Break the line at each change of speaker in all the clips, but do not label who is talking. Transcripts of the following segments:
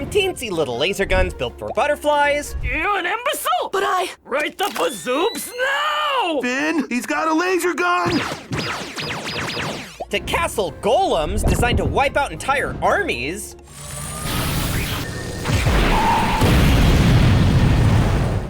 from teensy little laser guns built for butterflies.
You're an imbecile!
But
Right the bazoops now!
Finn, he's got a laser gun!
To castle golems designed to wipe out entire armies.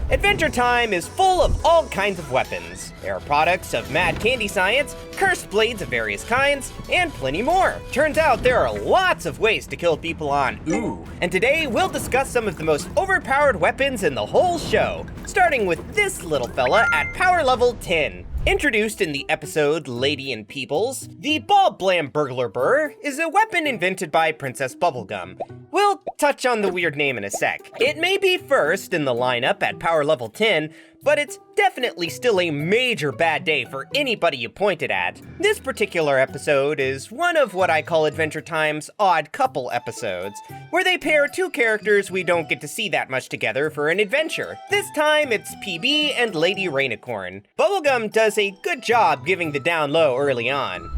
Adventure Time is full of all kinds of weapons. They are products of mad candy science, cursed blades of various kinds, and plenty more. Turns out there are lots of ways to kill people on Ooh. And today we'll discuss some of the most overpowered weapons in the whole show, starting with this little fella at power level 10. Introduced in the episode Lady and Peoples, the blam burglarber is a weapon invented by Princess Bubblegum. We'll touch on the weird name in a sec. It may be first in the lineup at power level 10, but it's definitely still a major bad day for anybody you point it at. This particular episode is one of what I call Adventure Time's odd couple episodes, where they pair two characters we don't get to see that much together for an adventure. This time it's PB and Lady Rainicorn. Bubblegum does a good job giving the down low early on.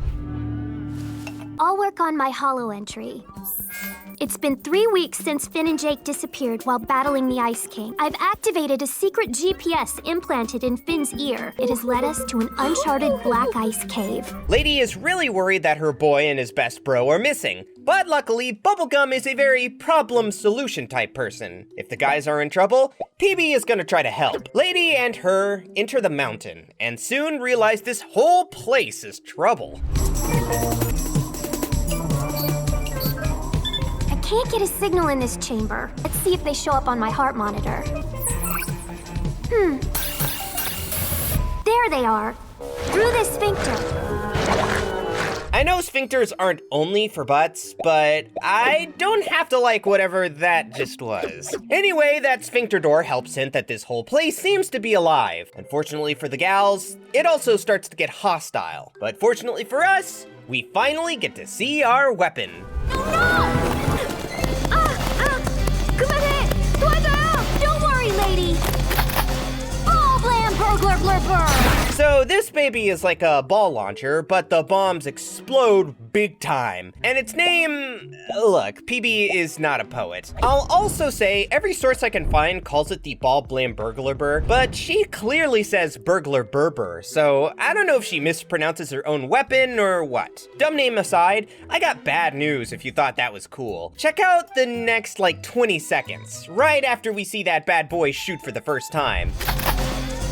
I'll work on my holo entry. It's been 3 weeks since Finn and Jake disappeared while battling the Ice King. I've activated a secret GPS implanted in Finn's ear. It has led us to an uncharted black ice cave.
Lady is really worried that her boy and his best bro are missing, but luckily Bubblegum is a very problem-solution type person. If the guys are in trouble, PB is gonna try to help. Lady and her enter the mountain, and soon realize this whole place is trouble.
Can't get a signal in this chamber. Let's see if they show up on my heart monitor. There they are. Through the sphincter.
I know sphincters aren't only for butts, but I don't have to like whatever that just was. Anyway, that sphincter door helps hint that this whole place seems to be alive. Unfortunately for the gals, it also starts to get hostile. But fortunately for us, we finally get to see our weapon.
No! Don't worry, lady. Oh, blam burglar blurber.
So this baby is like a ball launcher, but the bombs explode big time. And its name, look, PB is not a poet. I'll also say every source I can find calls it the blam burglarber, but she clearly says burglarber, so I don't know if she mispronounces her own weapon or what. Dumb name aside, I got bad news if you thought that was cool. Check out the next like 20 seconds, right after we see that bad boy shoot for the first time.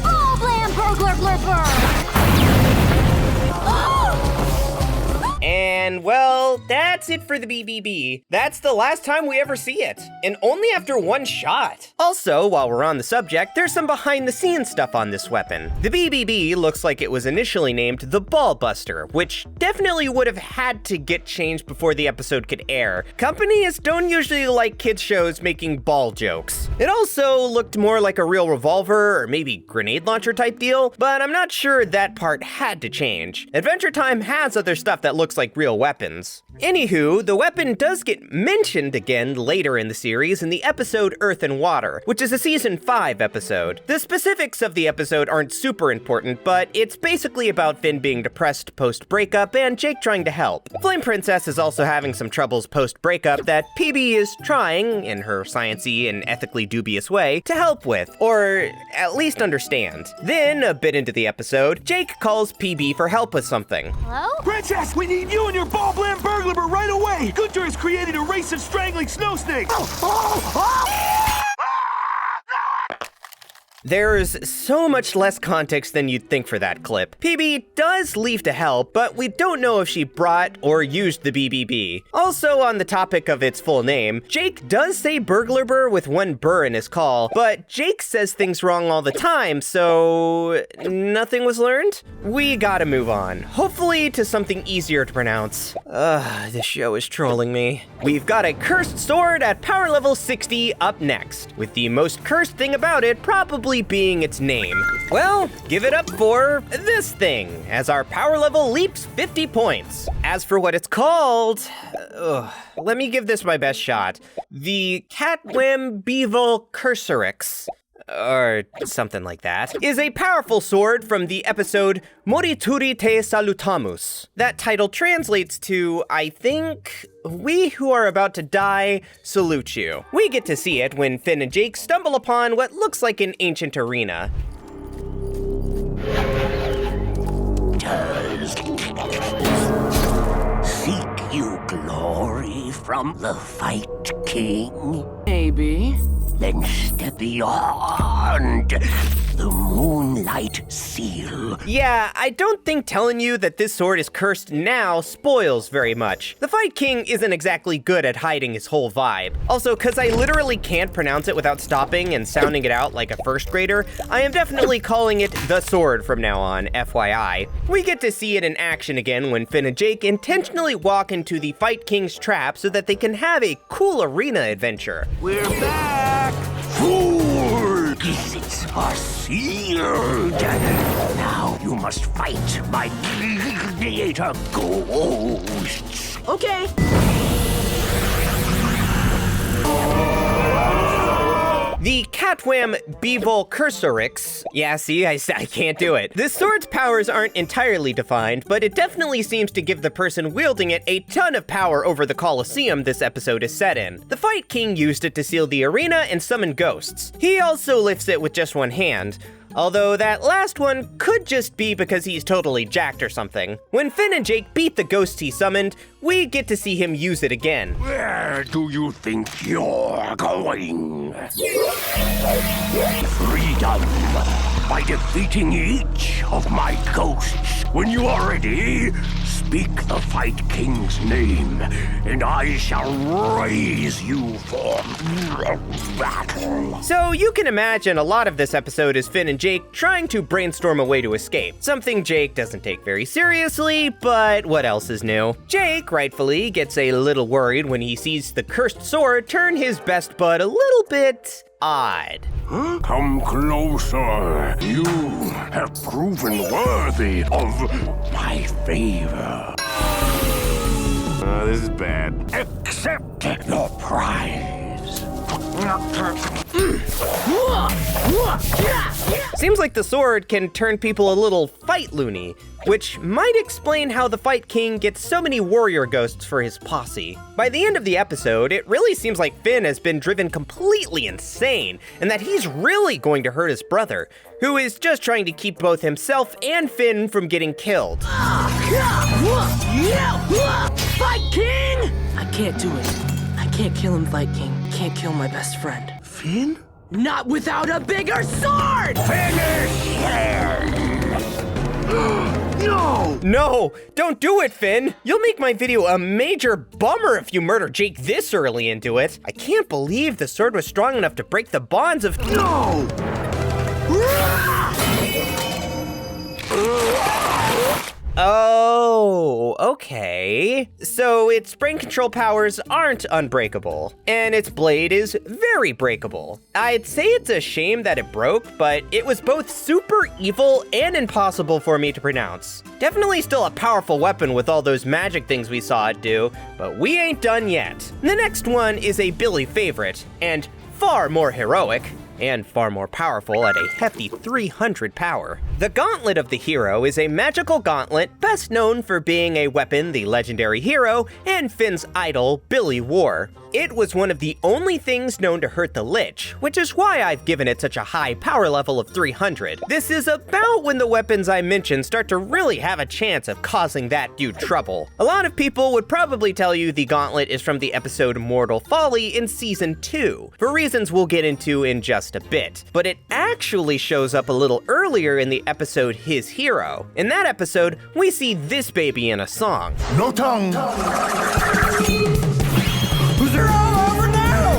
Oh, blam burglar blurber.
And well, that's it for the BBB. That's the last time we ever see it, and only after one shot. Also, while we're on the subject, there's some behind the scenes stuff on this weapon. The BBB looks like it was initially named the Ball Buster, which definitely would have had to get changed before the episode could air. Companies don't usually like kids shows making ball jokes. It also looked more like a real revolver or maybe grenade launcher type deal, but I'm not sure that part had to change. Adventure Time has other stuff that looks like real weapons. Anywho, the weapon does get mentioned again later in the series in the episode Earth and Water, which is a season 5 episode. The specifics of the episode aren't super important, but it's basically about Finn being depressed post-breakup and Jake trying to help. Flame Princess is also having some troubles post-breakup that PB is trying, in her sciencey and ethically dubious way, to help with, or at least understand. Then, a bit into the episode, Jake calls PB for help with something.
Hello?
Princess, we need you and your blam burglar right away! Gunter has created a race of strangling snow snakes!
There's so much less context than you'd think for that clip. PB does leave to help, but we don't know if she brought or used the BBB. Also, on the topic of its full name, Jake does say burglarber with one burr in his call, but Jake says things wrong all the time, so nothing was learned? We gotta move on. Hopefully to something easier to pronounce. This show is trolling me. We've got a cursed sword at power level 60 up next, with the most cursed thing about it probably being its name. Well, give it up for this thing, as our power level leaps 50 points. As for what it's called, let me give this my best shot. The Catwem Bevel Cursorix. or something like that, is a powerful sword from the episode Morituri te salutamus. That title translates to, I think, "We who are about to die salute you." We get to see it when Finn and Jake stumble upon what looks like an ancient arena.
Seek you glory from the Fight King?
Maybe.
Then step beyond the Moonlight Seal.
Yeah, I don't think telling you that this sword is cursed now spoils very much. The Fight King isn't exactly good at hiding his whole vibe. Also, cause I literally can't pronounce it without stopping and sounding it out like a first grader, I am definitely calling it the sword from now on, FYI. We get to see it in action again when Finn and Jake intentionally walk into the Fight King's trap so that they can have a cool arena adventure.
We're back!
Fool! Visits are sealed. Now you must fight my gladiator ghosts.
Okay.
The Catwam Beevil Cursorix. Yeah, see, I can't do it. This sword's powers aren't entirely defined, but it definitely seems to give the person wielding it a ton of power over the Colosseum this episode is set in. The Fight King used it to seal the arena and summon ghosts. He also lifts it with just one hand, although that last one could just be because he's totally jacked or something. When Finn and Jake beat the ghosts he summoned, we get to see him use it again.
Where do you think you're going? Freedom, by defeating each of my ghosts. When you are ready, speak the Fight King's name, and I shall raise you for battle.
So you can imagine a lot of this episode is Finn and Jake trying to brainstorm a way to escape. Something Jake doesn't take very seriously, but what else is new? Jake, rightfully, gets a little worried when he sees the cursed sword turn his best bud a little bit odd.
Come closer. You have proven worthy of my favor.
This is bad.
Accept your prize.
Seems like the sword can turn people a little fight loony, which might explain how the Fight King gets so many warrior ghosts for his posse. By the end of the episode, it really seems like Finn has been driven completely insane, and that he's really going to hurt his brother, who is just trying to keep both himself and Finn from getting killed.
Fight King! I can't do it. I can't kill him, Fight King. Can't kill my best friend.
Finn?
Not without a bigger sword!
No!
No, don't do it, Finn! You'll make my video a major bummer if you murder Jake this early into it. I can't believe the sword was strong enough to break the bonds of—
No!
Oh, okay. So its brain control powers aren't unbreakable, and its blade is very breakable. I'd say it's a shame that it broke, but it was both super evil and impossible for me to pronounce. Definitely still a powerful weapon with all those magic things we saw it do, but we ain't done yet. The next one is a Billy favorite, and far more heroic, and far more powerful at a hefty 300 power. The Gauntlet of the Hero is a magical gauntlet best known for being a weapon the legendary hero and Finn's idol, Billy, wore. It was one of the only things known to hurt the Lich, which is why I've given it such a high power level of 300. This is about when the weapons I mentioned start to really have a chance of causing that dude trouble. A lot of people would probably tell you the Gauntlet is from the episode Mortal Folly in Season 2, for reasons we'll get into in just a bit. But it actually shows up a little earlier in the episode His Hero. In that episode, we see this baby in a song.
No tongue.
They're all over now!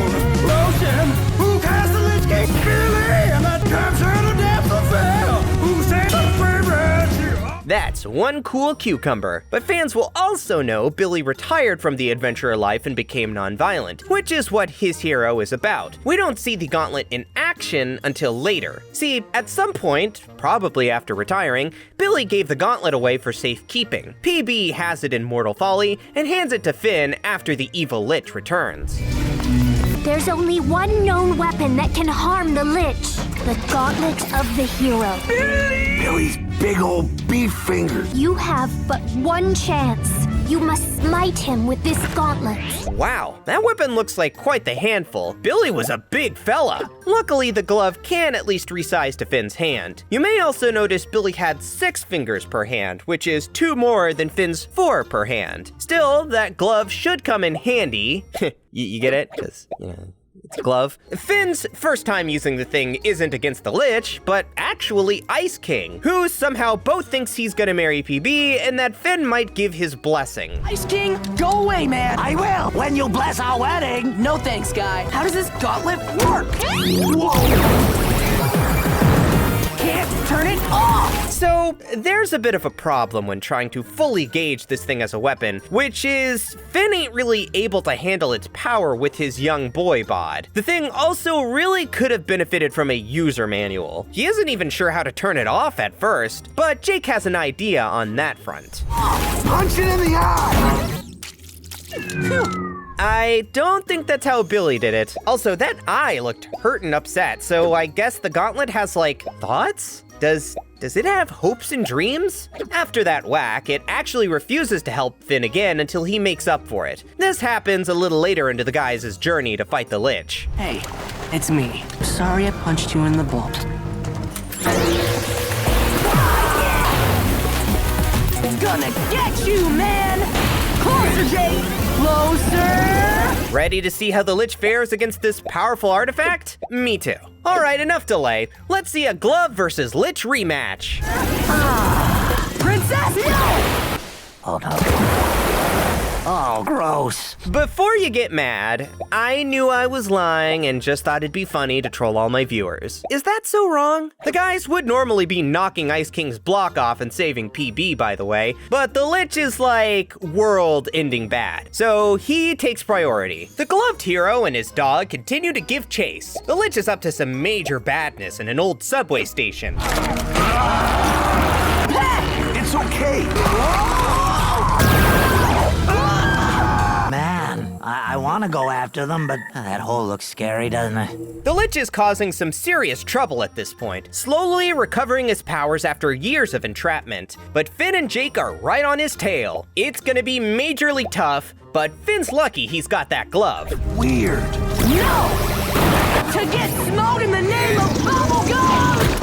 Lotion! Who cast the Lich King? Billy! And that comes out of depth of hell! Who said the favorite?
That's one cool cucumber. But fans will also know Billy retired from the adventurer life and became non-violent, which is what His Hero is about. We don't see the gauntlet in action until later. See, at some point, probably after retiring, Billy gave the gauntlet away for safekeeping. PB has it in Mortal Folly and hands it to Finn after the evil Lich returns.
There's only one known weapon that can harm the Lich. The gauntlet of the hero.
Billy's big old beef fingers.
You have but one chance. You must smite him with this gauntlet.
Wow, that weapon looks like quite the handful. Billy was a big fella. Luckily, the glove can at least resize to Finn's hand. You may also notice Billy had 6 fingers per hand, which is 2 more than Finn's 4 per hand. Still, that glove should come in handy. you get it? Because, it's a glove. Finn's first time using the thing isn't against the Lich, but actually Ice King, who somehow both thinks he's gonna marry PB and that Finn might give his blessing.
Ice King, go away, man.
I will, when you bless our wedding.
No thanks, guy. How does this gauntlet work?
Whoa! Can't turn it off!
So, there's a bit of a problem when trying to fully gauge this thing as a weapon, which is Finn ain't really able to handle its power with his young boy bod. The thing also really could have benefited from a user manual. He isn't even sure how to turn it off at first, but Jake has an idea on that front.
Punch it in the eye!
I don't think that's how Billy did it. Also, that eye looked hurt and upset, so I guess the gauntlet has, like, thoughts? Does it have hopes and dreams? After that whack, it actually refuses to help Finn again until he makes up for it. This happens a little later into the guys' journey to fight the Lich.
Hey, it's me. Sorry I punched you in the butt. Gonna get you, man! Closer, Jake! Closer!
Ready to see how the Lich fares against this powerful artifact? Me too. All right, enough delay. Let's see a glove versus Lich rematch.
Princess, no!
Oh no. Oh, gross.
Before you get mad, I knew I was lying and just thought it'd be funny to troll all my viewers. Is that so wrong? The guys would normally be knocking Ice King's block off and saving PB, by the way, but the Lich is like world-ending bad, so he takes priority. The gloved hero and his dog continue to give chase. The Lich is up to some major badness in an old subway station.
It's okay.
Man, I want to go after them, but that hole looks scary, doesn't it?
The Lich is causing some serious trouble at this point, slowly recovering his powers after years of entrapment. But Finn and Jake are right on his tail. It's gonna be majorly tough, but Finn's lucky he's got that glove.
Weird.
No! To get smote in the name of bubblegum!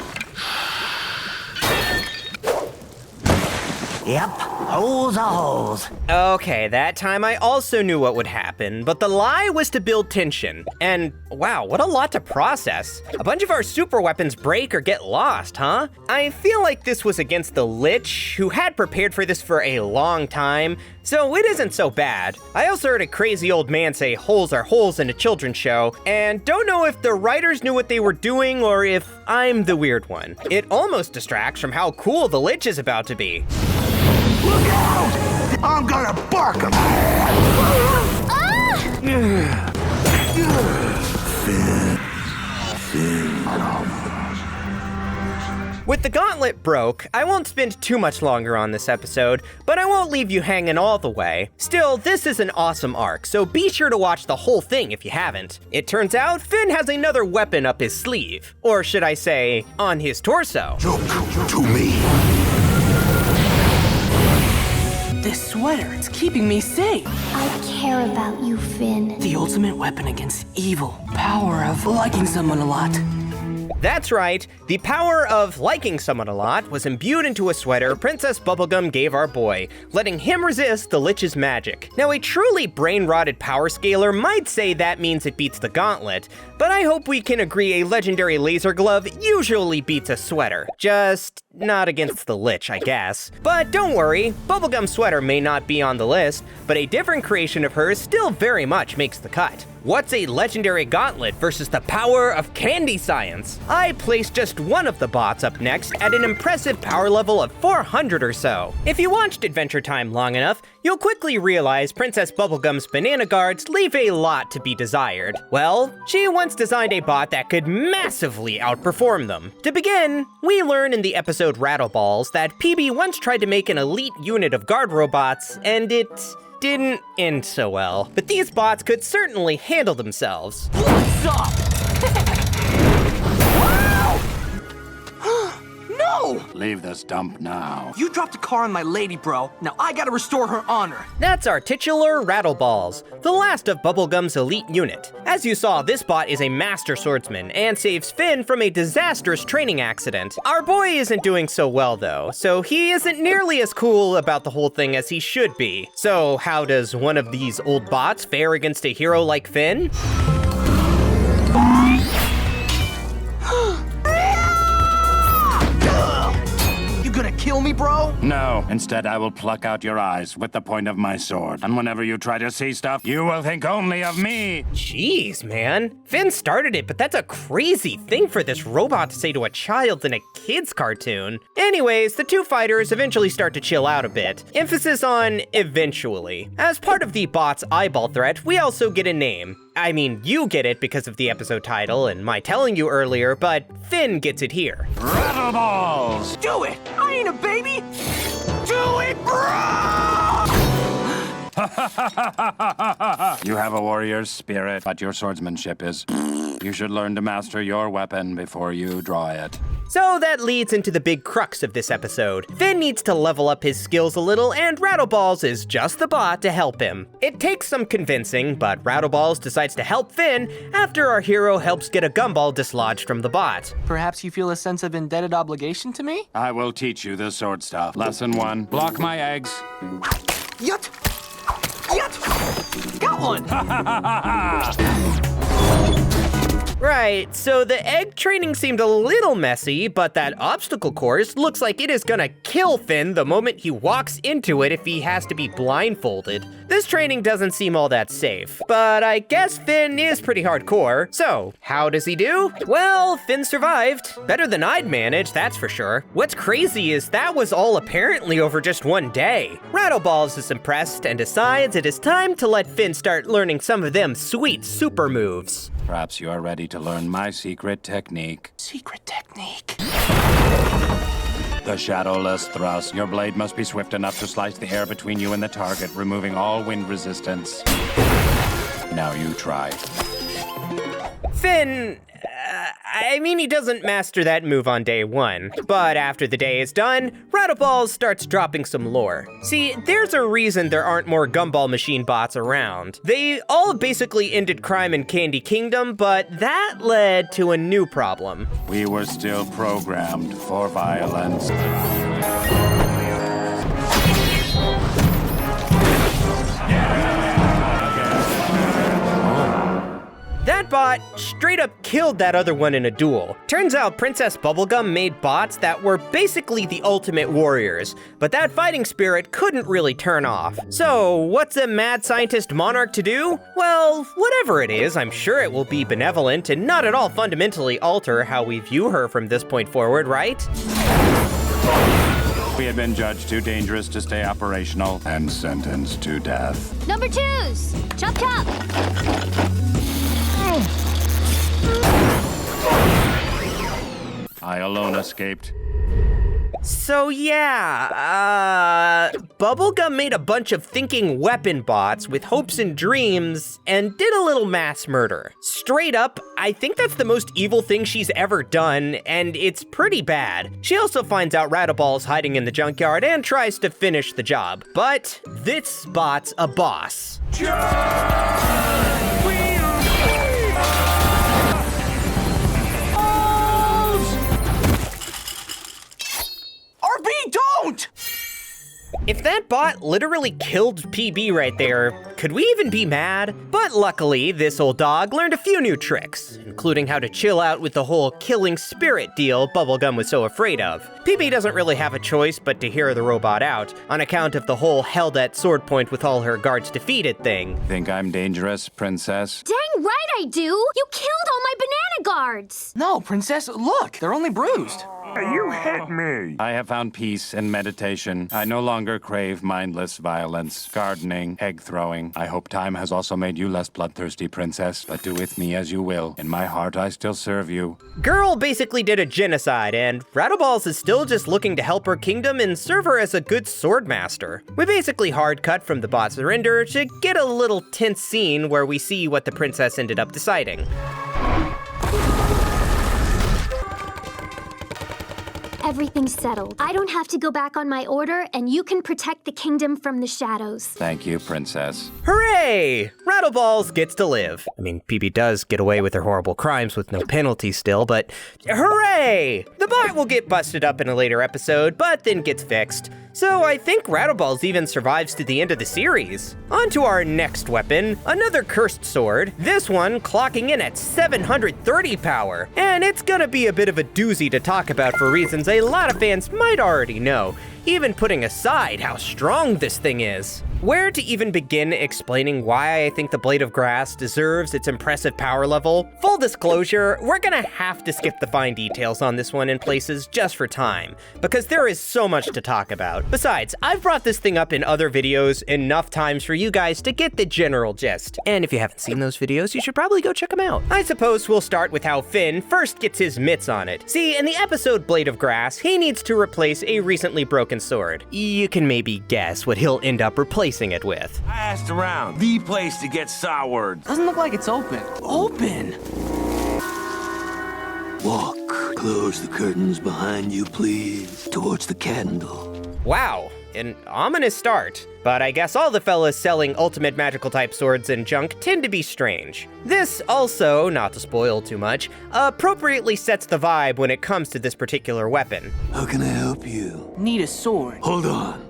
Yep, holes are holes.
Okay, that time I also knew what would happen, but the lie was to build tension. And wow, what a lot to process. A bunch of our super weapons break or get lost, huh? I feel like this was against the Lich, who had prepared for this for a long time, so it isn't so bad. I also heard a crazy old man say holes are holes in a children's show, and don't know if the writers knew what they were doing or if I'm the weird one. It almost distracts from how cool the Lich is about to be.
Look out! I'm gonna bark him!
With the gauntlet broke, I won't spend too much longer on this episode, but I won't leave you hanging all the way. Still, this is an awesome arc, so be sure to watch the whole thing if you haven't. It turns out Finn has another weapon up his sleeve, or should I say, on his torso.
Joke to me.
This sweater, it's keeping me safe.
I care about you, Finn.
The ultimate weapon against evil. Power of liking someone a lot.
That's right, the power of liking someone a lot was imbued into a sweater Princess Bubblegum gave our boy, letting him resist the Lich's magic. Now, a truly brain-rotted power scaler might say that means it beats the gauntlet, but I hope we can agree a legendary laser glove usually beats a sweater. Just not against the Lich, I guess. But don't worry, Bubblegum's sweater may not be on the list, but a different creation of hers still very much makes the cut. What's a legendary gauntlet versus the power of candy science? I placed just one of the bots up next at an impressive power level of 400 or so. If you watched Adventure Time long enough, you'll quickly realize Princess Bubblegum's banana guards leave a lot to be desired. Well, she once designed a bot that could massively outperform them. To begin, we learn in the episode Rattleballs that PB once tried to make an elite unit of guard robots, and it didn't end so well, but these bots could certainly handle themselves.
What's up? No!
Leave this dump now.
You dropped a car on my lady, bro. Now I gotta restore her honor.
That's our titular Rattleballs, the last of Bubblegum's elite unit. As you saw, this bot is a master swordsman and saves Finn from a disastrous training accident. Our boy isn't doing so well though, so he isn't nearly as cool about the whole thing as he should be. So how does one of these old bots fare against a hero like Finn?
You gonna kill me, bro?
No. Instead, I will pluck out your eyes with the point of my sword. And whenever you try to see stuff, you will think only of me.
Jeez, man. Finn started it, but that's a crazy thing for this robot to say to a child in a kid's cartoon. Anyways, the two fighters eventually start to chill out a bit. Emphasis on eventually. As part of the bot's eyeball threat, we also get a name. I mean, you get it because of the episode title and my telling you earlier, but Finn gets it here.
Rattleballs!
Do it! I ain't a baby! Do it, bro!
You have a warrior's spirit, but your swordsmanship is... You should learn to master your weapon before you draw it.
So that leads into the big crux of this episode. Finn needs to level up his skills a little, and Rattleballs is just the bot to help him. It takes some convincing, but Rattleballs decides to help Finn after our hero helps get a gumball dislodged from the bot.
Perhaps you feel a sense of indebted obligation to me?
I will teach you the sword stuff. Lesson 1, block my eggs.
Yut! Yut! Got one!
Right, so the egg training seemed a little messy, but that obstacle course looks like it is gonna kill Finn the moment he walks into it if he has to be blindfolded. This training doesn't seem all that safe, but I guess Finn is pretty hardcore. So, how does he do? Well, Finn survived. Better than I'd manage, that's for sure. What's crazy is that was all apparently over just one day. Rattleballs is impressed and decides it is time to let Finn start learning some of them sweet super moves.
Perhaps you are ready to learn my secret technique.
Secret technique.
The shadowless thrust. Your blade must be swift enough to slice the air between you and the target, removing all wind resistance. Now you try.
Finn, I mean, he doesn't master that move on day one, but after the day is done, Rattleballs starts dropping some lore. See, there's a reason there aren't more gumball machine bots around. They all basically ended crime in Candy Kingdom, but that led to a new problem.
We were still programmed for violence.
That bot straight up killed that other one in a duel. Turns out Princess Bubblegum made bots that were basically the ultimate warriors, but that fighting spirit couldn't really turn off. So what's a mad scientist monarch to do? Well, whatever it is, I'm sure it will be benevolent and not at all fundamentally alter how we view her from this point forward, right?
We had been judged too dangerous to stay operational and sentenced to death.
Number twos! Chop chop!
I alone escaped.
So yeah, Bubblegum made a bunch of thinking weapon bots with hopes and dreams and did a little mass murder. Straight up, I think that's the most evil thing she's ever done, and it's pretty bad. She also finds out Rattleballs hiding in the junkyard and tries to finish the job. But this bot's a boss.
RB, don't!
If that bot literally killed PB right there, could we even be mad? But luckily, this old dog learned a few new tricks, including how to chill out with the whole killing spirit deal Bubblegum was so afraid of. PB doesn't really have a choice but to hear the robot out, on account of the whole held at sword point with all her guards defeated thing.
Think I'm dangerous, princess?
Dang right I do! You killed all my banana guards!
No, princess, look, they're only bruised.
You hit me!
I have found peace in meditation. I no longer crave mindless violence, gardening, egg throwing. I hope time has also made you less bloodthirsty, princess, but do with me as you will. In my heart, I still serve you.
Girl basically did a genocide, and Rattleballs is still just looking to help her kingdom and serve her as a good sword master. We basically hard cut from the bot surrender to get a little tense scene where we see what the princess ended up deciding.
Everything's settled. I don't have to go back on my order, and you can protect the kingdom from the shadows.
Thank you, princess.
Hooray! Rattleballs gets to live. I mean, PB does get away with her horrible crimes with no penalty still, but hooray! The bot will get busted up in a later episode, but then gets fixed. So I think Rattleballs even survives to the end of the series. On to our next weapon, another cursed sword, this one clocking in at 730 power. And it's gonna be a bit of a doozy to talk about for reasons a lot of fans might already know, even putting aside how strong this thing is. Where to even begin explaining why I think the Blade of Grass deserves its impressive power level? Full disclosure, we're gonna have to skip the fine details on this one in places just for time, because there is so much to talk about. Besides, I've brought this thing up in other videos enough times for you guys to get the general gist. And if you haven't seen those videos, you should probably go check them out. I suppose we'll start with how Finn first gets his mitts on it. See, in the episode Blade of Grass, he needs to replace a recently broken sword. You can maybe guess what he'll end up replacing it with.
I asked around. The place to get soured.
Doesn't look like it's open. Open!
Walk, close the curtains behind you, please, towards the candle.
Wow, an ominous start. But I guess all the fellas selling ultimate magical type swords and junk tend to be strange. This also, not to spoil too much, appropriately sets the vibe when it comes to this particular weapon.
How can I help you?
Need a sword.
Hold on.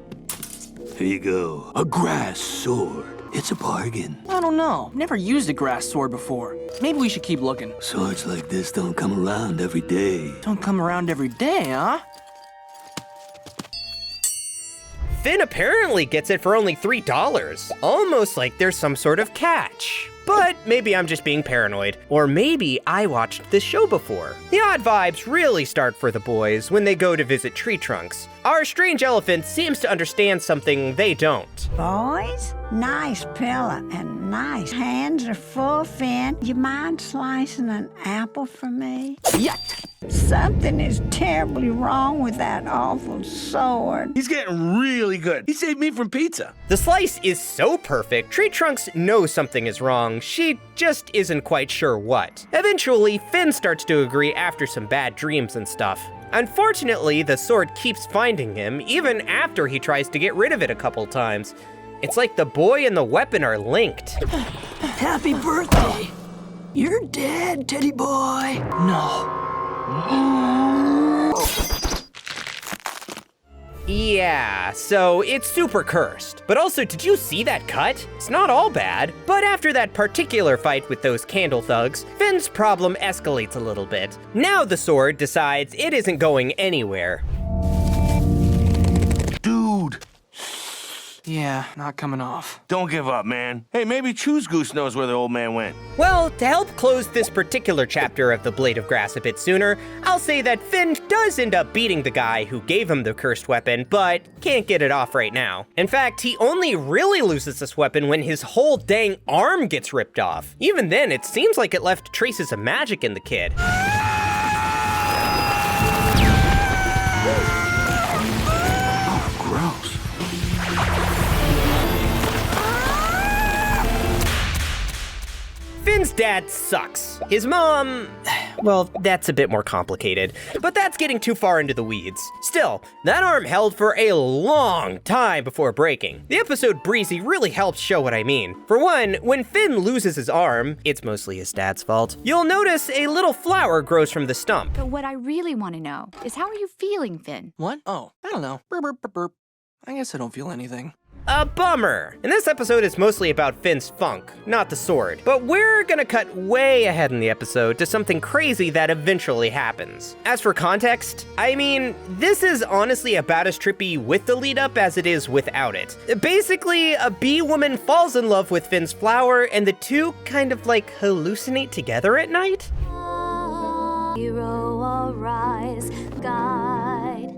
Here you go. A grass sword. It's a bargain.
I don't know. Never used a grass sword before. Maybe we should keep looking.
Swords like this don't come around every day.
Don't come around every day, huh?
Finn apparently gets it for only $3, almost like there's some sort of catch. But maybe I'm just being paranoid, or maybe I watched this show before. The odd vibes really start for the boys when they go to visit Tree Trunks. Our strange elephant seems to understand something they don't.
Boys, nice pillow and nice hands are full, Finn. You mind slicing an apple for me?
Yuck!
Something is terribly wrong with that awful sword.
He's getting really good. He saved me from pizza.
The slice is so perfect, Tree Trunks knows something is wrong, she just isn't quite sure what. Eventually, Finn starts to agree after some bad dreams and stuff. Unfortunately, the sword keeps finding him, even after he tries to get rid of it a couple times. It's like the boy and the weapon are linked.
Happy birthday! You're dead, teddy boy.
No.
Yeah, so it's super cursed. But also, did you see that cut? It's not all bad, but after that particular fight with those candle thugs, Finn's problem escalates a little bit. Now the sword decides it isn't going anywhere.
Dude,
Yeah, not coming off.
don't give up, man. Hey, maybe Choose Goose knows where the old man went.
Well, to help close this particular chapter of the Blade of Grass a bit sooner, I'll say that Finn does end up beating the guy who gave him the cursed weapon, but can't get it off right now. In fact, he only really loses this weapon when his whole dang arm gets ripped off. Even then, it seems like it left traces of magic in the kid.
Gross.
Finn's dad sucks. His mom, well, that's a bit more complicated, but that's getting too far into the weeds. Still, that arm held for a long time before breaking. The episode Breezy really helps show what I mean. For one, when Finn loses his arm, it's mostly his dad's fault, you'll notice a little flower grows from the stump.
But what I really want to know is how are you feeling, Finn?
What? Oh, I don't know. Burp, burp, burp, burp. I guess I don't feel anything.
A bummer. And this episode is mostly about Finn's funk, not the sword. But we're gonna cut way ahead in the episode to something crazy that eventually happens. As for context, I mean, this is honestly about as trippy with the lead up as it is without it. Basically, a bee woman falls in love with Finn's flower and the two kind of like hallucinate together at night.
Hero, arise, guide.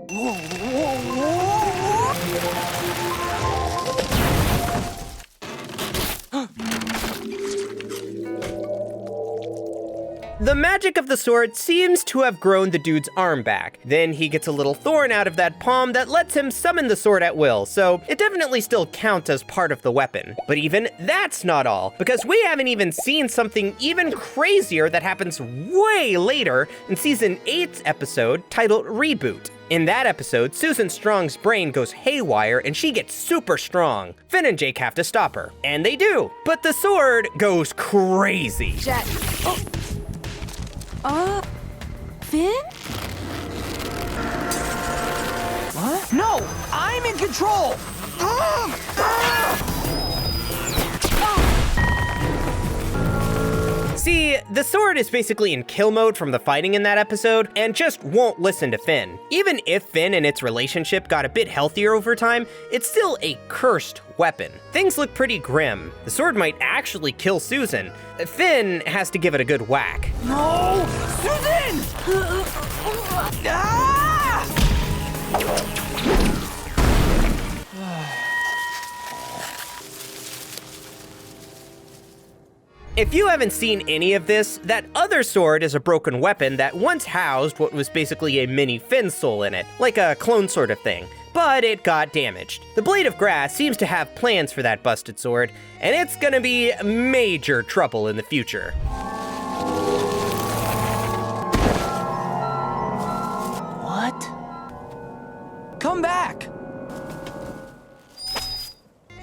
The magic of the sword seems to have grown the dude's arm back. Then he gets a little thorn out of that palm that lets him summon the sword at will, so it definitely still counts as part of the weapon. But even that's not all, because we haven't even seen something even crazier that happens way later in Season 8's episode titled Reboot. In that episode, Susan Strong's brain goes haywire and she gets super strong. Finn and Jake have to stop her, and they do. But the sword goes crazy.
Jack. Finn?
What? No, I'm in control.
See, the sword is basically in kill mode from the fighting in that episode, and just won't listen to Finn. Even if Finn and its relationship got a bit healthier over time, it's still a cursed weapon. Things look pretty grim. The sword might actually kill Susan. Finn has to give it a good whack.
No! Susan!
If you haven't seen any of this, that other sword is a broken weapon that once housed what was basically a mini Finn soul in it, like a clone sort of thing. But it got damaged. The Blade of Grass seems to have plans for that busted sword, and it's gonna be major trouble in the future.
What? Come back!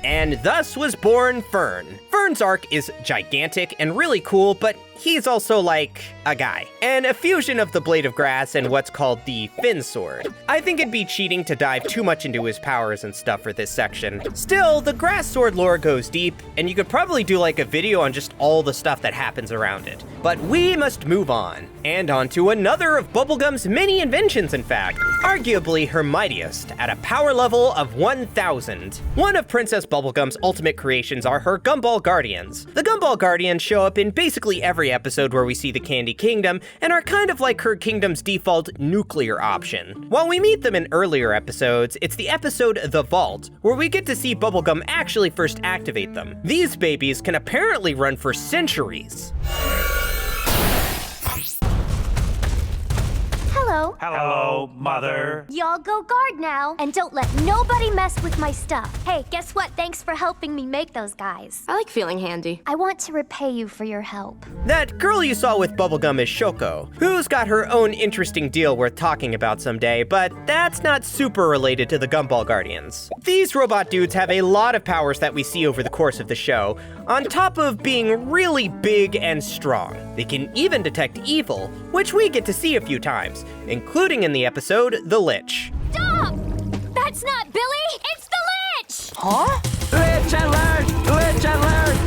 And thus was born Fern. Fern's arc is gigantic and really cool, but he's also like a guy, and a fusion of the Blade of Grass and what's called the Finn Sword. I think it'd be cheating to dive too much into his powers and stuff for this section. Still, the Grass Sword lore goes deep, and you could probably do like a video on just all the stuff that happens around it. But we must move on, and on to another of Bubblegum's many inventions, in fact, arguably her mightiest, at a power level of 1,000. One of Princess Bubblegum's ultimate creations are her Gumball Guardians. The Gumball Guardians show up in basically every episode where we see the Candy Kingdom, and are kind of like her kingdom's default nuclear option. While we meet them in earlier episodes, it's the episode The Vault, where we get to see Bubblegum actually first activate them. These babies can apparently run for centuries.
Hello.
Hello, Mother.
Y'all go guard now, and don't let nobody mess with my stuff. Hey, guess what? Thanks for helping me make those guys.
I like feeling handy.
I want to repay you for your help.
That girl you saw with Bubblegum is Shoko, who's got her own interesting deal worth talking about someday, but that's not super related to the Gumball Guardians. These robot dudes have a lot of powers that we see over the course of the show, on top of being really big and strong. They can even detect evil, which we get to see a few times, including in the episode The Lich.
Stop! That's not Billy! It's the Lich!
Huh?
Lich alert! Lich alert!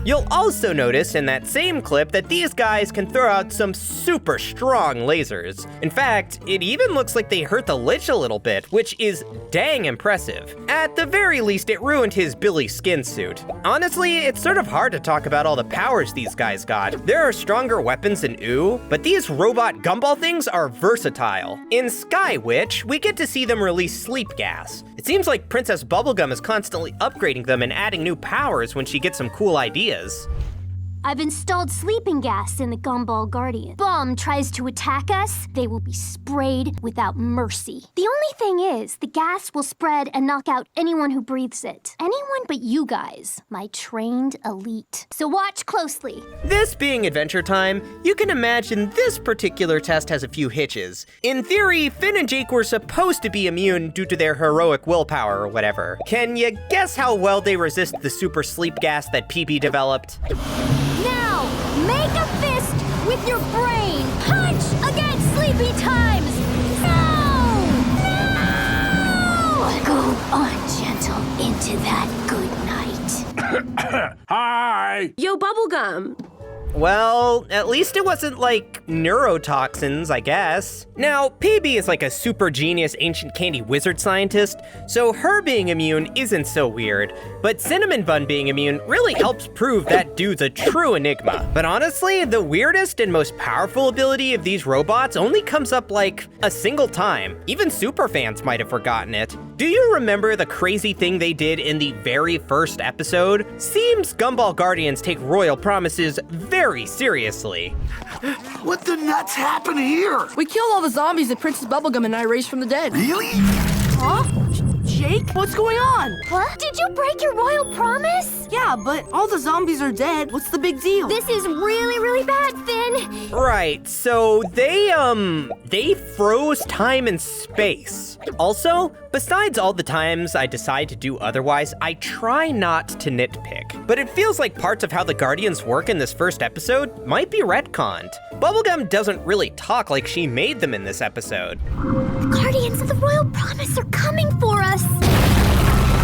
You'll also notice in that same clip that these guys can throw out some super strong lasers. In fact, it even looks like they hurt the Lich a little bit, which is dang impressive. At the very least, it ruined his Billy skin suit. Honestly, it's sort of hard to talk about all the powers these guys got. There are stronger weapons than Ooh, but these robot gumball things are versatile. In Sky Witch, we get to see them release sleep gas. It seems like Princess Bubblegum is constantly upgrading them and adding new powers when she gets some cool ideas.
I've installed sleeping gas in the Gumball Guardian. Bomb tries to attack us, they will be sprayed without mercy. The only thing is, the gas will spread and knock out anyone who breathes it. Anyone but you guys, my trained elite. So watch closely.
This being Adventure Time, you can imagine this particular test has a few hitches. In theory, Finn and Jake were supposed to be immune due to their heroic willpower or whatever. Can you guess how well they resist the super sleep gas that PB developed?
Now, make a fist with your brain. Punch against sleepy times. No! No! Go on, gentle, into that good night.
Hi!
Yo, Bubblegum.
Well, at least it wasn't like neurotoxins, I guess. Now, PB is like a super genius ancient candy wizard scientist, so her being immune isn't so weird, but Cinnamon Bun being immune really helps prove that dude's a true enigma. But honestly, the weirdest and most powerful ability of these robots only comes up like a single time. Even superfans might have forgotten it. Do you remember the crazy thing they did in the very first episode? Seems Gumball Guardians take royal promises very seriously.
What the nuts happened here?
We killed all the zombies that Princess Bubblegum and I raised from the dead.
Really?
Huh? Jake? What's going on?
What? Did you break your royal promise?
Yeah, but all the zombies are dead. What's the big deal?
This is really, really bad, Finn.
Right, so they froze time and space. Also, besides all the times I decide to do otherwise, I try not to nitpick. But it feels like parts of how the Guardians work in this first episode might be retconned. Bubblegum doesn't really talk like she made them in this episode.
The Guardians of the Royal Promise are coming for us.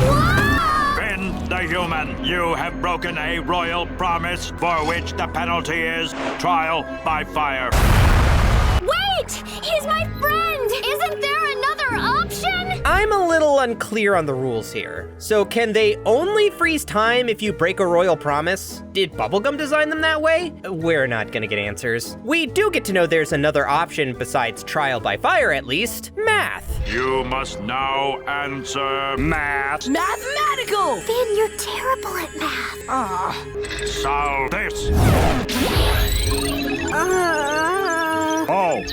Whoa!
Finn the human, you have broken a royal promise for which the penalty is trial by fire.
Wait! He's my friend! Isn't there another option?
I'm a little unclear on the rules here. So can they only freeze time if you break a royal promise? Did Bubblegum design them that way? We're not gonna get answers. We do get to know there's another option besides trial by fire at least, math.
You must now answer math.
Mathematical!
Finn, you're terrible at math.
Solve this.
Oh,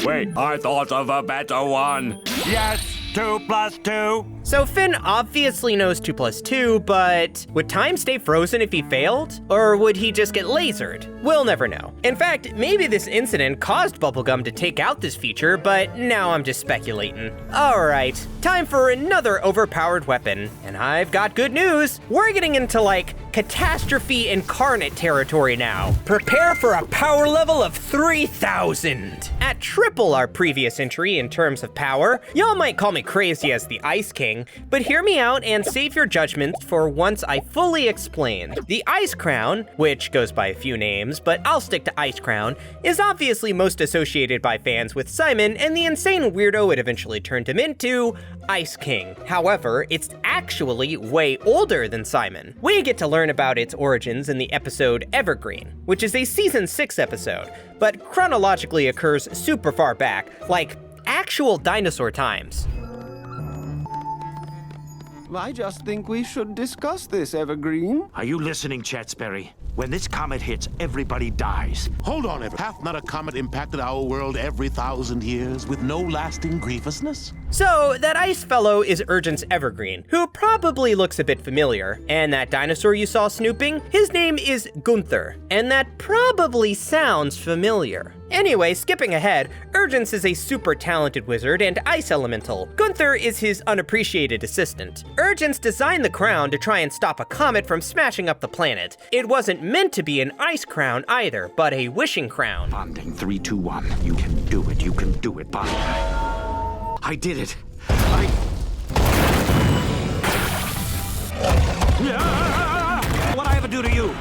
wait, I thought of a better one.
Yes, 2 plus 2.
So Finn obviously knows 2 plus 2, but would time stay frozen if he failed? Or would he just get lasered? We'll never know. In fact, maybe this incident caused Bubblegum to take out this feature, but now I'm just speculating. All right, time for another overpowered weapon. And I've got good news. We're getting into like catastrophe incarnate territory now. Prepare for a power level of 3,000. At triple our previous entry in terms of power, y'all might call me crazy as the Ice King, but hear me out and save your judgment for once I fully explain. The Ice Crown, which goes by a few names, but I'll stick to Ice Crown, is obviously most associated by fans with Simon and the insane weirdo it eventually turned him into, Ice King. However, it's actually way older than Simon. We get to learn about its origins in the episode Evergreen, which is a season 6 episode, but chronologically occurs super far back, like actual dinosaur times.
I just think we should discuss this, Evergreen.
Are you listening, Chatsberry? When this comet hits, everybody dies.
Hold on, hath not a comet impacted our world every 1,000 years with no lasting grievousness?
So, that ice fellow is Urgent's Evergreen, who probably looks a bit familiar. And that dinosaur you saw snooping, his name is Gunther, and that probably sounds familiar. Anyway, skipping ahead, Urgence is a super talented wizard and ice elemental. Gunther is his unappreciated assistant. Urgence designed the crown to try and stop a comet from smashing up the planet. It wasn't meant to be an ice crown either, but a wishing crown.
Bonding 3, 2, 1. You can do it, you can do it, Bond. I did it. What'd I ever do to you?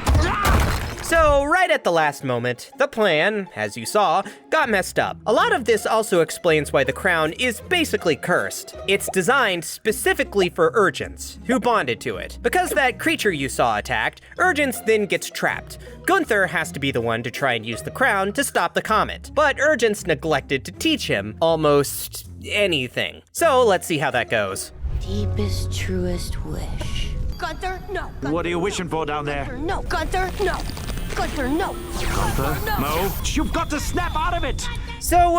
So, right at the last moment, the plan, as you saw, got messed up. A lot of this also explains why the crown is basically cursed. It's designed specifically for Urgence, who bonded to it. Because that creature you saw attacked, Urgence then gets trapped. Gunther has to be the one to try and use the crown to stop the comet, but Urgence neglected to teach him almost anything. So, let's see how that goes.
Deepest, truest wish.
Gunther, no. Gunther,
what are you wishing for down there?
Gunther, no. Gunther, no. Gunther, no.
Gunther, no. You've got to snap out of it.
So,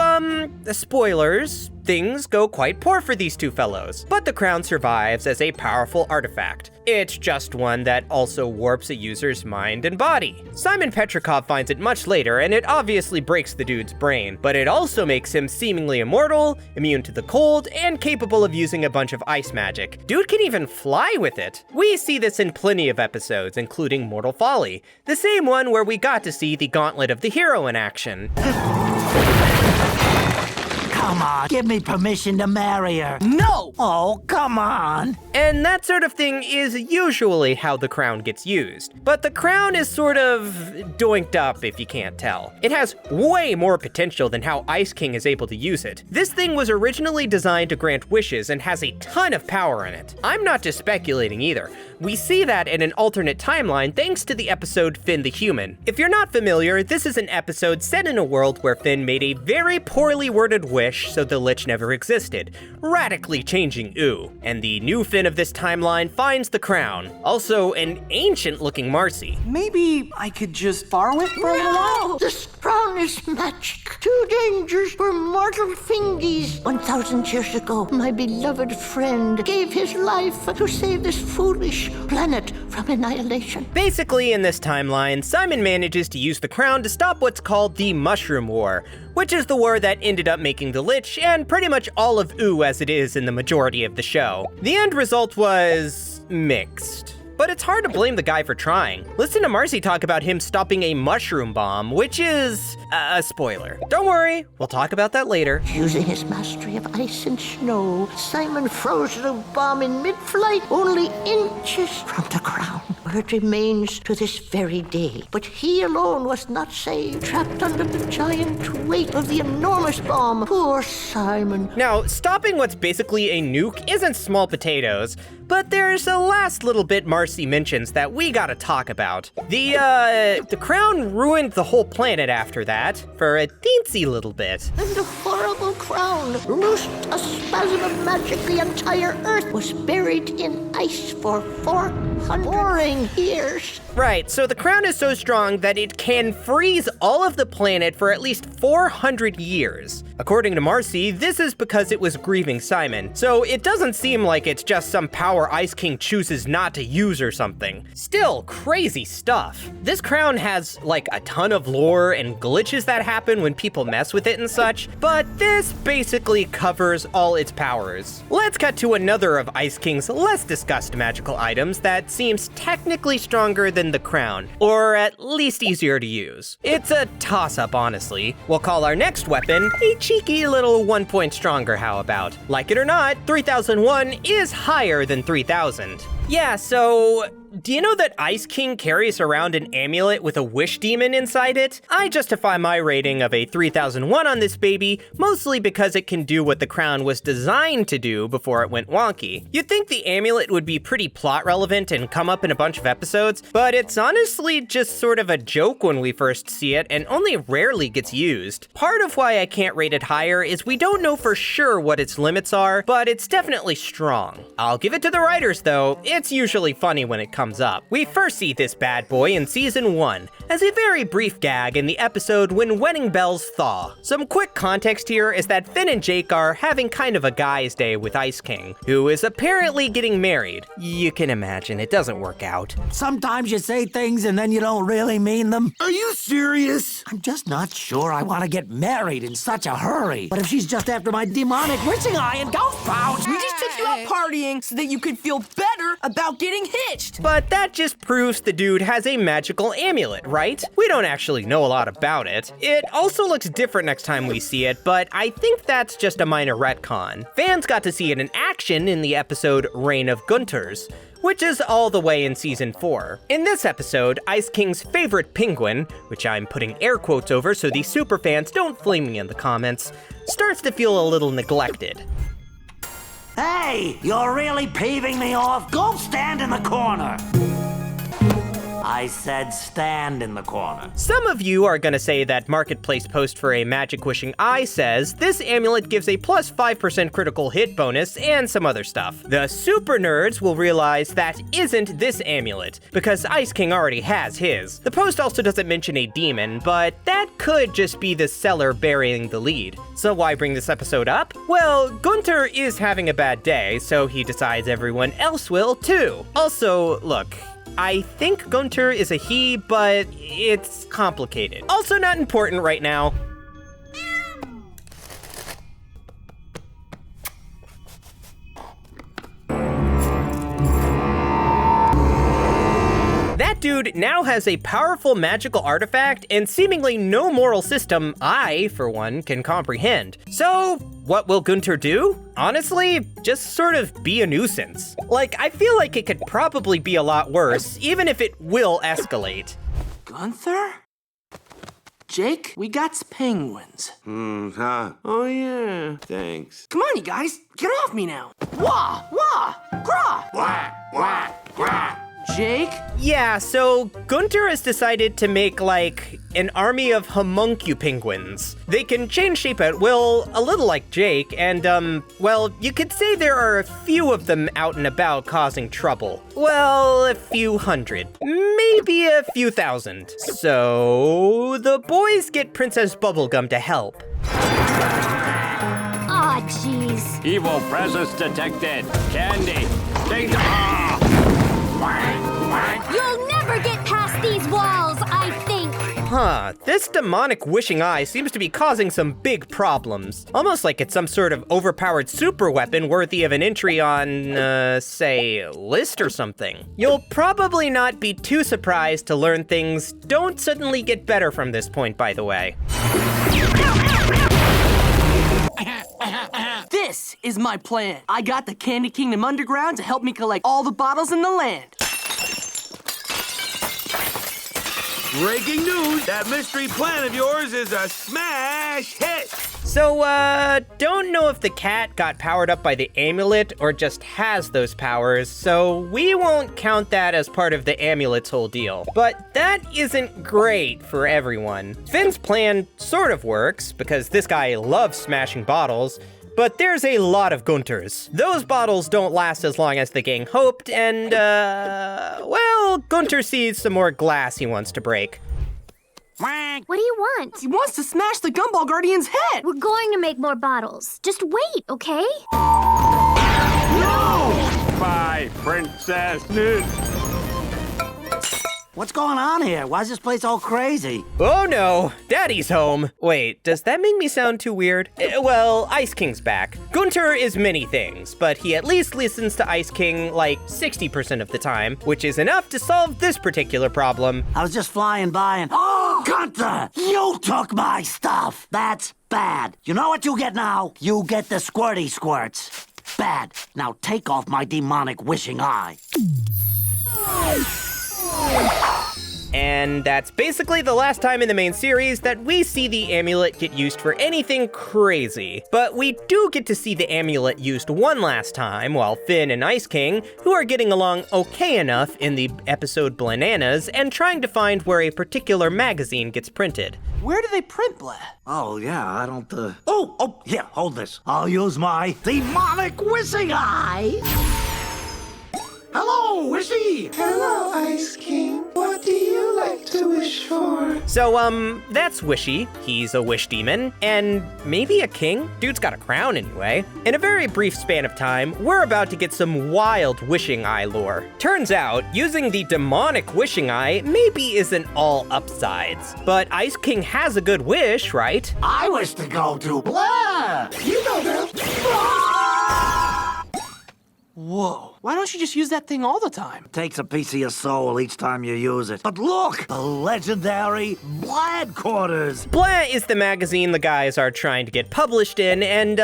spoilers. Things go quite poor for these two fellows, but the crown survives as a powerful artifact. It's just one that also warps a user's mind and body. Simon Petrikov finds it much later, and it obviously breaks the dude's brain, but it also makes him seemingly immortal, immune to the cold, and capable of using a bunch of ice magic. Dude can even fly with it. We see this in plenty of episodes, including Mortal Folly, the same one where we got to see the gauntlet of the hero in action.
come on, give me permission to marry her.
No!
Oh, come on.
And that sort of thing is usually how the crown gets used. But the crown is sort of doinked up if you can't tell. It has way more potential than how Ice King is able to use it. This thing was originally designed to grant wishes and has a ton of power in it. I'm not just speculating either. We see that in an alternate timeline thanks to the episode Finn the Human. If you're not familiar, this is an episode set in a world where Finn made a very poorly worded wish so the Lich never existed, radically changing Ooh. And the new Finn of this timeline finds the crown, also an ancient-looking Marcy.
Maybe I could just borrow it for a little while?
This crown is magic. Too dangerous for mortal fingies. 1,000 years ago, my beloved friend gave his life to save this foolish planet from annihilation.
Basically, in this timeline, Simon manages to use the crown to stop what's called the Mushroom War, which is the war that ended up making the Lich and pretty much all of Ooh as it is in the majority of the show. The end result was mixed. But it's hard to blame the guy for trying. Listen to Marcy talk about him stopping a mushroom bomb, which is a spoiler. Don't worry, we'll talk about that later.
Using his mastery of ice and snow, Simon froze the bomb in mid-flight, only inches from the crown, where it remains to this very day. But he alone was not saved, trapped under the giant weight of the enormous bomb. Poor Simon.
Now, stopping what's basically a nuke isn't small potatoes, but there's a last little bit Marcy mentions that we gotta talk about. The crown ruined the whole planet after that, for a teensy little bit.
And the horrible crown loosed a spasm of magic. The entire Earth was buried in ice for 400 boring years.
Right, so the crown is so strong that it can freeze all of the planet for at least 400 years. According to Marcy, this is because it was grieving Simon, so it doesn't seem like it's just some power Ice King chooses not to use or something. Still, crazy stuff. This crown has like a ton of lore and glitches that happen when people mess with it and such, but this basically covers all its powers. Let's cut to another of Ice King's less discussed magical items that seems technically stronger than the crown, or at least easier to use. It's a toss-up, honestly. We'll call our next weapon a cheeky little 1 point stronger, how about? Like it or not, 3001 is higher than 3000. Yeah, so do you know that Ice King carries around an amulet with a wish demon inside it? I justify my rating of a 3001 on this baby, mostly because it can do what the crown was designed to do before it went wonky. You'd think the amulet would be pretty plot relevant and come up in a bunch of episodes, but it's honestly just sort of a joke when we first see it and only rarely gets used. Part of why I can't rate it higher is we don't know for sure what its limits are, but it's definitely strong. I'll give it to the writers though, it's usually funny when it comes up. We first see this bad boy in season 1 as a very brief gag in the episode When Wedding Bells Thaw. Some quick context here is that Finn and Jake are having kind of a guy's day with Ice King, who is apparently getting married. You can imagine it doesn't work out.
Sometimes you say things and then you don't really mean them.
Are you serious?
I'm just not sure I want to get married in such a hurry. But if she's just after my demonic witching eye and ghost pouch.
We just took you out partying so that you could feel better about getting hitched.
But that just proves the dude has a magical amulet, right? We don't actually know a lot about it. It also looks different next time we see it, but I think that's just a minor retcon. Fans got to see it in action in the episode Reign of Gunters, which is all the way in season 4. In this episode, Ice King's favorite penguin, which I'm putting air quotes over so these superfans don't flame me in the comments, starts to feel a little neglected.
Hey, you're really peeving me off? Go stand in the corner. I said stand in the corner.
Some of you are gonna say that Marketplace post for a magic wishing eye says this amulet gives a plus 5% critical hit bonus and some other stuff. The super nerds will realize that isn't this amulet, because Ice King already has his. The post also doesn't mention a demon, but that could just be the seller burying the lead. So why bring this episode up? Well, Gunter is having a bad day, so he decides everyone else will too. Also, look, I think Gunter is a he, but it's complicated. Also not important right now. That dude now has a powerful magical artifact and seemingly no moral system I, for one, can comprehend. So, what will Gunter do? Honestly, just sort of be a nuisance. Like, I feel like it could probably be a lot worse, even if it will escalate.
Gunther? Jake, we got penguins.
Oh yeah, thanks.
Come on, you guys, get off me now. Wah, wah, grah.
Wah, wah, grah.
Jake?
Yeah, so Gunter has decided to make, like, an army of homuncu-penguins. They can change shape at will, a little like Jake, and, well, you could say there are a few of them out and about causing trouble. Well, a few hundred. Maybe a few thousand. So, the boys get Princess Bubblegum to help.
Aw, jeez.
Evil presence detected. Candy.
You'll never get past these walls, I think.
Huh, this demonic wishing eye seems to be causing some big problems. Almost like it's some sort of overpowered super weapon worthy of an entry on, say, list or something. You'll probably not be too surprised to learn things don't suddenly get better from this point, by the way.
This is my plan. I got the Candy Kingdom Underground to help me collect all the bottles in the land.
Breaking news, that mystery plan of yours is a smash hit.
So, don't know if the cat got powered up by the amulet or just has those powers, so we won't count that as part of the amulet's whole deal. But that isn't great for everyone. Finn's plan sort of works, because this guy loves smashing bottles, but there's a lot of Gunters. Those bottles don't last as long as the gang hoped, and, well, Gunter sees some more glass he wants to break.
What do you want?
He wants to smash the Gumball Guardian's head!
We're going to make more bottles. Just wait, okay?
No!
Bye, princess.
What's going on here? Why is this place all crazy?
Oh no, Daddy's home. Wait, does that make me sound too weird? Well, Ice King's back. Gunter is many things, but he at least listens to Ice King like 60% of the time, which is enough to solve this particular problem.
I was just flying by and... Oh, Gunther! You took my stuff! That's bad. You know what you get now? You get the squirty squirts. Bad. Now take off my demonic wishing eye.
And that's basically the last time in the main series that we see the amulet get used for anything crazy. But we do get to see the amulet used one last time while Finn and Ice King, who are getting along okay enough in the episode Bananas and trying to find where a particular magazine gets printed.
Where do they print Blah?
Oh, yeah, I don't, Oh, here, hold this. I'll use my demonic wishing eye. Hello, Wishy!
Hello, Ice King. What do you like to wish for?
So, that's Wishy. He's a wish demon, and maybe a king? Dude's got a crown anyway. In a very brief span of time, we're about to get some wild wishing eye lore. Turns out, using the demonic wishing eye maybe isn't all upsides. But Ice King has a good wish, right?
I wish to go to Blah!
You know them.
Whoa, why don't you just use that thing all the time?
Takes a piece of your soul each time you use it. But look, the legendary Blad Quarters.
Blah is the magazine the guys are trying to get published in, and,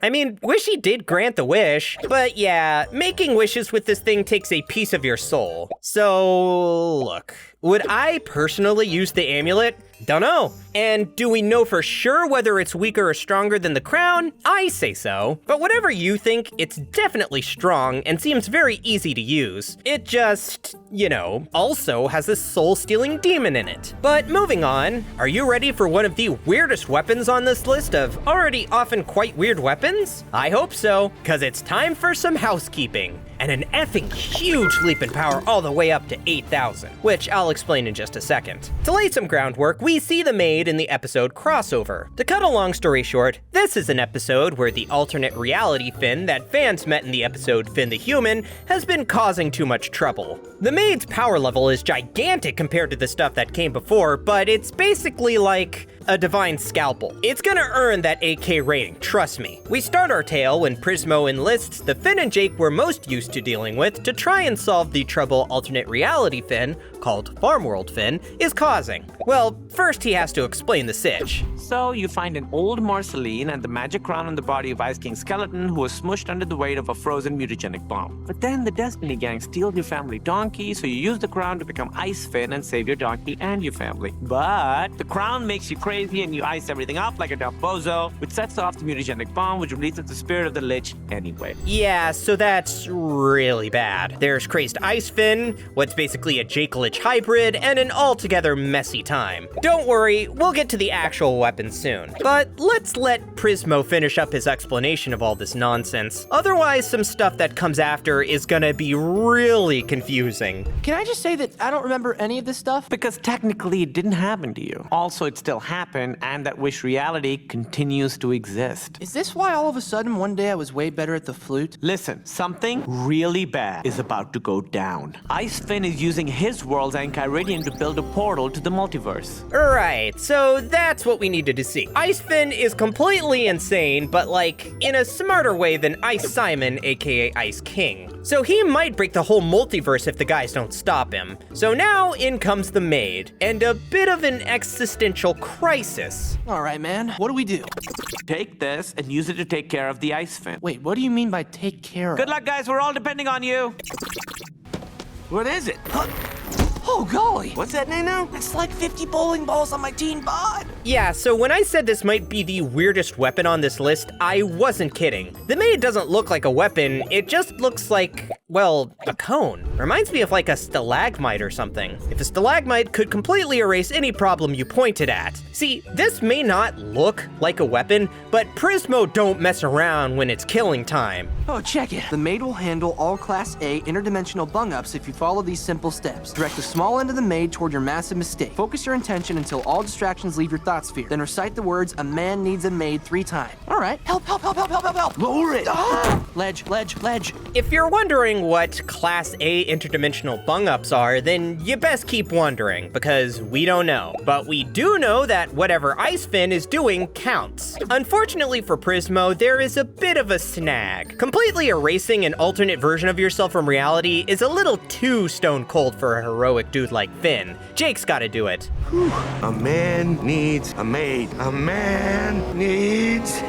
I mean, Wishy did grant the wish, but yeah, making wishes with this thing takes a piece of your soul. So, look, would I personally use the amulet? Dunno. And do we know for sure whether it's weaker or stronger than the crown? I say so. But whatever you think, it's definitely strong and seems very easy to use. It just, you know, also has a soul-stealing demon in it. But moving on, are you ready for one of the weirdest weapons on this list of already often quite weird weapons? I hope so, cause it's time for some housekeeping. And an effing huge leap in power all the way up to 8,000, which I'll explain in just a second. To lay some groundwork, we see the maid in the episode Crossover. To cut a long story short, this is an episode where the alternate reality Finn that fans met in the episode Finn the Human has been causing too much trouble. The maid's power level is gigantic compared to the stuff that came before, but it's basically like a divine scalpel. It's gonna earn that AK rating, trust me. We start our tale when Prismo enlists the Finn and Jake we're most used to dealing with to try and solve the trouble alternate reality Finn, called Farm World Finn, is causing. Well, first he has to explain the sitch.
So you find an old Marceline and the magic crown on the body of Ice King Skeleton, who was smushed under the weight of a frozen mutagenic bomb. But then the Destiny Gang steals your family donkey, so you use the crown to become Ice Finn and save your donkey and your family. But the crown makes you crazy and you ice everything up like a dumb bozo, which sets off the mutagenic bomb, which releases the spirit of the Lich anyway.
Yeah, so that's really bad. There's crazed Ice Finn, what's basically a Jake-Lich hybrid, and an altogether messy time. Don't worry, we'll get to the actual weapon soon. But let's let Prismo finish up his explanation of all this nonsense. Otherwise, some stuff that comes after is gonna be really confusing.
Can I just say that I don't remember any of this stuff?
Because technically it didn't happen to you. Also, it still happened, and that wish reality continues to exist.
Is this why all of a sudden one day I was way better at the flute?
Listen, something really bad is about to go down. Ice Finn is using his world's Ankyridian to build a portal to the multiverse.
Right, so that's what we needed to see. Ice Finn is completely insane, but like, in a smarter way than Ice Simon, aka Ice King. So he might break the whole multiverse if the guys don't stop him. So now in comes the maid, and a bit of an existential crisis.
All right, man, what do we do?
Take this and use it to take care of the Ice Finn.
Wait, what do you mean by take care of?
Good luck, guys, we're all depending on you.
What is it? Oh, golly.
What's that, Nano?
It's like 50 bowling balls on my teen bod.
Yeah, so when I said this might be the weirdest weapon on this list, I wasn't kidding. The maid doesn't look like a weapon, it just looks like, well, a cone. Reminds me of like a stalagmite or something. If a stalagmite could completely erase any problem you pointed at. See, this may not look like a weapon, but Prismo don't mess around when it's killing time.
Oh, check it. The maid will handle all Class A interdimensional bung-ups if you follow these simple steps. Direct the small end of the maid toward your massive mistake. Focus your intention until all distractions leave your thought sphere. Then recite the words, "A man needs a maid," 3 times. All right. Help, help, help, help, help, help, help.
Lower it.
Ah! Ledge, ledge, ledge.
If you're wondering what Class A interdimensional bung-ups are, then you best keep wondering, because we don't know. But we do know that whatever Ice Finn is doing counts. Unfortunately for Prismo, there is a bit of a snag. Completely erasing an alternate version of yourself from reality is a little too stone cold for a heroic dude like Finn. Jake's gotta do it.
A man needs a maid. A man needs...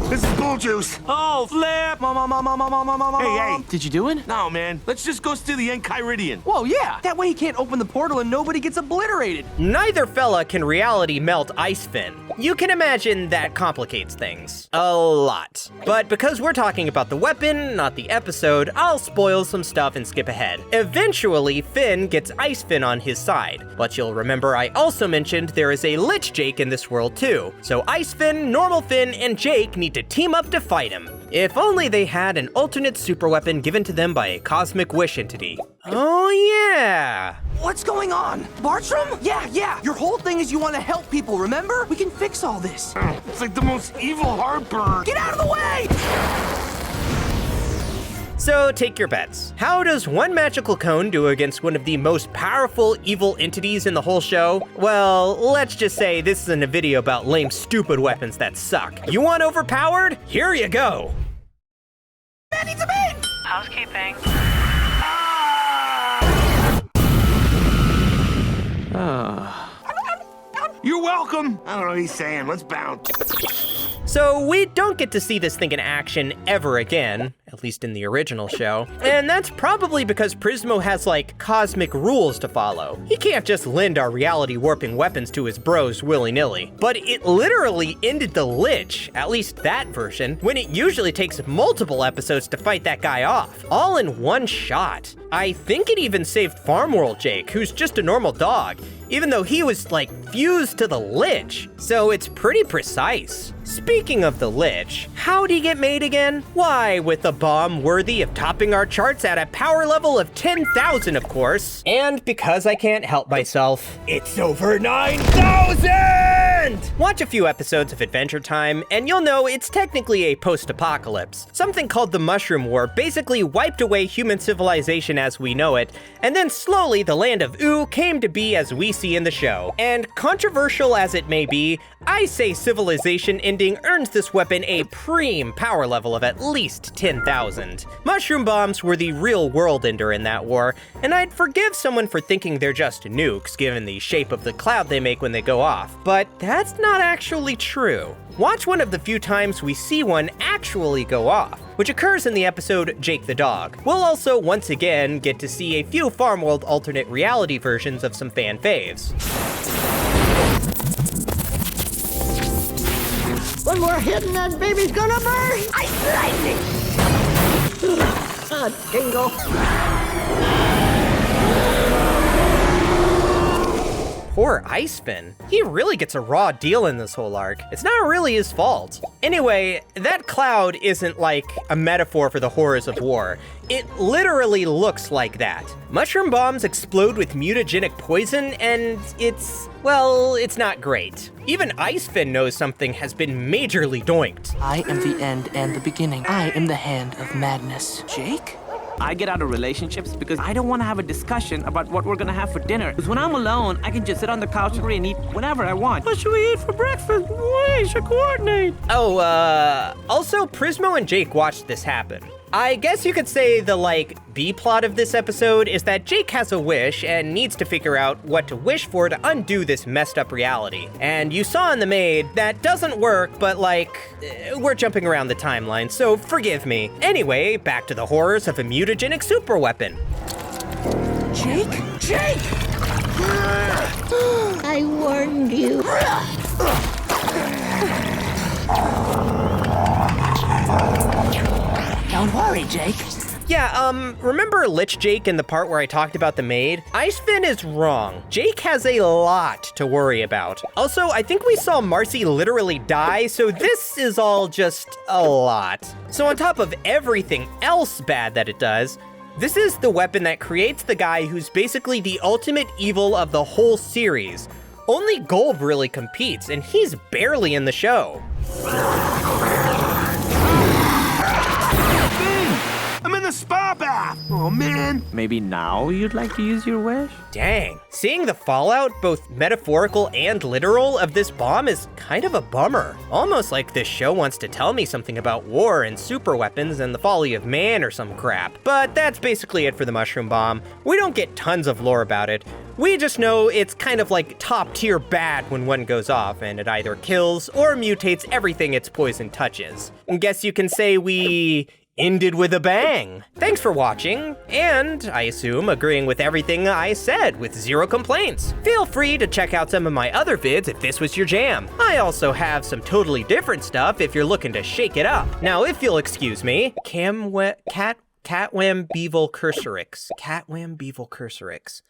This is bull juice.
Oh, flip!
Hey, hey.
Did you do it?
No, man. Let's just go steal the Enchiridion.
Whoa, yeah. That way he can't open the portal and nobody gets obliterated.
Neither fella can reality melt Ice Finn. You can imagine that complicates things a lot. But because we're talking about the weapon, not the episode, I'll spoil some stuff and skip ahead. Eventually, Finn gets Ice Finn on his side, but you'll remember I also mentioned there is a Lich Jake in this world too. So Ice Finn, Normal Finn, and Jake need to team up to fight him. If only they had an alternate super weapon given to them by a cosmic wish entity. Oh yeah!
What's going on? Bartram? Yeah. Your whole thing is you want to help people, remember? We can fix all this.
It's like the most evil heartburn.
Get out of the way!
So take your bets. How does one magical cone do against one of the most powerful evil entities in the whole show? Well, let's just say this isn't a video about lame, stupid weapons that suck. You want overpowered? Here you go.
Man needs a maid!
Housekeeping.
You're welcome. I don't know what he's saying. Let's bounce.
So we don't get to see this thing in action ever again, at least in the original show. And that's probably because Prismo has like cosmic rules to follow. He can't just lend our reality warping weapons to his bros willy-nilly. But it literally ended the Lich, at least that version, when it usually takes multiple episodes to fight that guy off, all in one shot. I think it even saved Farm World Jake, who's just a normal dog, even though he was like fused to the Lich. So it's pretty precise. Speaking of the Lich, how'd he get made again? Why, with a bomb worthy of topping our charts at a power level of 10,000, of course. And because I can't help myself, it's over 9,000! end! Watch a few episodes of Adventure Time, and you'll know it's technically a post-apocalypse. Something called the Mushroom War basically wiped away human civilization as we know it, and then slowly the land of Ooh came to be as we see in the show. And controversial as it may be, I say civilization ending earns this weapon a preem power level of at least 10,000. Mushroom bombs were the real world ender in that war, and I'd forgive someone for thinking they're just nukes given the shape of the cloud they make when they go off, but that's not actually true. Watch one of the few times we see one actually go off, which occurs in the episode Jake the Dog. We'll also once again get to see a few Farm World alternate reality versions of some fan faves.
One more hit and that baby's gonna burst! Ice lightning! Dingle.
Poor Icefin. He really gets a raw deal in this whole arc. It's not really his fault. Anyway, that cloud isn't like a metaphor for the horrors of war. It literally looks like that. Mushroom bombs explode with mutagenic poison, and it's not great. Even Icefin knows something has been majorly doinked.
I am the end and the beginning. I am the hand of madness. Jake?
I get out of relationships because I don't want to have a discussion about what we're gonna have for dinner. Because when I'm alone, I can just sit on the couch and eat whenever I want. What should we eat for breakfast? We should coordinate.
Also, Prismo and Jake watched this happen. I guess you could say the, B-plot of this episode is that Jake has a wish and needs to figure out what to wish for to undo this messed up reality. And you saw in the Maid, that doesn't work, but we're jumping around the timeline, so forgive me. Anyway, back to the horrors of a mutagenic super weapon.
Jake?
Jake! I warned you.
Don't worry, Jake.
Yeah, remember Lich Jake in the part where I talked about the Maid? Icefin is wrong. Jake has a lot to worry about. Also, I think we saw Marcy literally die, so this is all just a lot. So on top of everything else bad that it does, this is the weapon that creates the guy who's basically the ultimate evil of the whole series. Only Golb really competes, and he's barely in the show.
I'm in the spa bath! Oh, man!
Maybe now you'd like to use your wish?
Dang. Seeing the fallout, both metaphorical and literal, of this bomb is kind of a bummer. Almost like this show wants to tell me something about war and super weapons and the folly of man or some crap. But that's basically it for the mushroom bomb. We don't get tons of lore about it. We just know it's kind of like top tier bad when one goes off, and it either kills or mutates everything its poison touches. And guess you can say we ended with a bang. Thanks for watching, and I assume agreeing with everything I said with zero complaints. Feel free to check out some of my other vids if this was your jam. I also have some totally different stuff if you're looking to shake it up. Now, if you'll excuse me, Catwam Beevil Cursorix.